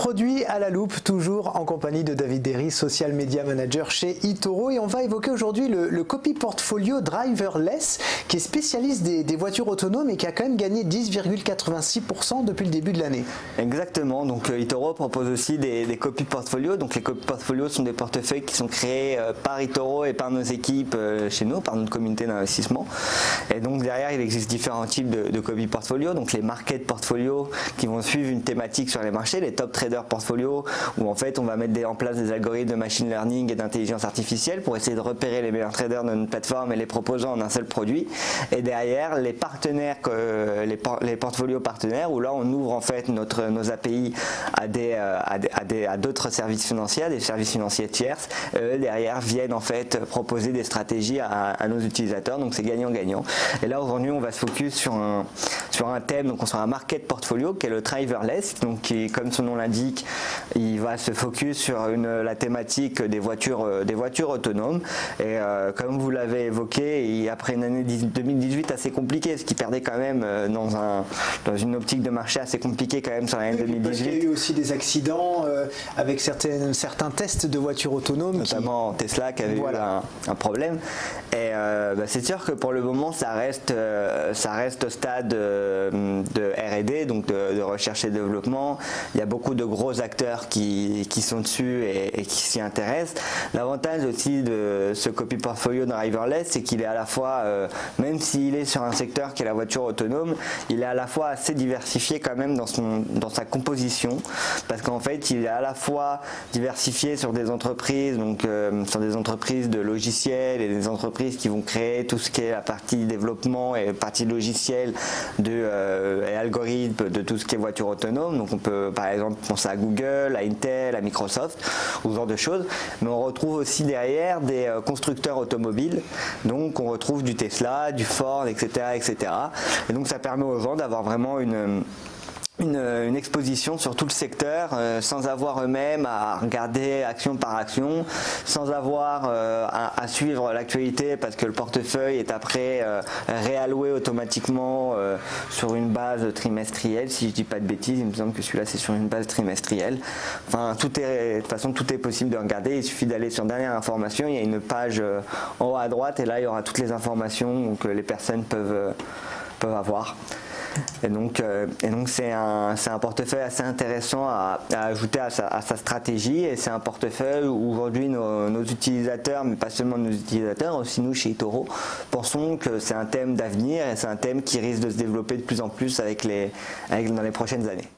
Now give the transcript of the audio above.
Produits à la loupe, toujours en compagnie de David Derry, Social Media Manager chez eToro. Et on va évoquer aujourd'hui le copy portfolio driverless, qui est spécialiste des voitures autonomes et qui a quand même gagné 10,86% depuis le début de l'année. Exactement, donc eToro propose aussi des copy portfolio. Donc les copy portfolio sont des portefeuilles qui sont créés par eToro et par nos équipes chez nous, par notre communauté d'investissement. Et donc derrière, il existe différents types de copy portfolio. Donc les market portfolio qui vont suivre une thématique sur les marchés, les top trader portfolio, où en fait on va mettre en place des algorithmes de machine learning et d'intelligence artificielle pour essayer de repérer les meilleurs traders de notre plateforme et les proposer en un seul produit. Et derrière, les partenaires, les portfolios partenaires, où là on ouvre en fait nos API à d'autres services financiers, à des services financiers tierces. Derrière viennent en fait proposer des stratégies à nos utilisateurs, donc c'est gagnant-gagnant. Et là aujourd'hui on va se focus sur un thème, donc on sera un market portfolio qui est le driverless, donc qui, comme son nom l'indique, il va se focus sur la thématique des voitures autonomes. Et comme vous l'avez évoqué, après une année 2018 assez compliquée, ce qui perdait quand même dans une optique de marché assez compliquée quand même sur l'année 2018. Parce qu'il y a eu aussi des accidents avec certains tests de voitures autonomes. Notamment Tesla qui avait eu un problème. Et c'est sûr que pour le moment ça reste au stade de R&D, donc de recherche et développement. Il y a beaucoup de gros acteurs qui sont dessus et qui s'y intéressent. L'avantage aussi de ce copy portfolio driverless, c'est qu'il est à la fois, même s'il est sur un secteur qui est la voiture autonome, il est à la fois assez diversifié quand même dans sa composition, parce qu'en fait il est à la fois diversifié sur des entreprises, donc sur des entreprises de logiciels et des entreprises qui vont créer tout ce qui est la partie développement et partie logicielle et algorithme de tout ce qui est voiture autonome. Donc on peut par exemple penser à Google, à Intel, à Microsoft, ou ce genre de choses. Mais on retrouve aussi derrière des constructeurs automobiles. Donc on retrouve du Tesla, du Ford, etc., etc. Et donc ça permet aux gens d'avoir vraiment une exposition sur tout le secteur sans avoir eux-mêmes à regarder action par action, sans avoir à suivre l'actualité parce que le portefeuille est après réalloué automatiquement sur une base trimestrielle. Si je dis pas de bêtises, il me semble que celui-là c'est sur une base trimestrielle. Enfin, de toute façon tout est possible de regarder. Il suffit d'aller sur dernière information. Il y a une page en haut à droite et là il y aura toutes les informations que les personnes peuvent avoir. Et donc c'est un portefeuille assez intéressant à ajouter à sa stratégie, et c'est un portefeuille où aujourd'hui nos utilisateurs, mais pas seulement nos utilisateurs, aussi nous chez eToro, pensons que c'est un thème d'avenir et c'est un thème qui risque de se développer de plus en plus dans les prochaines années.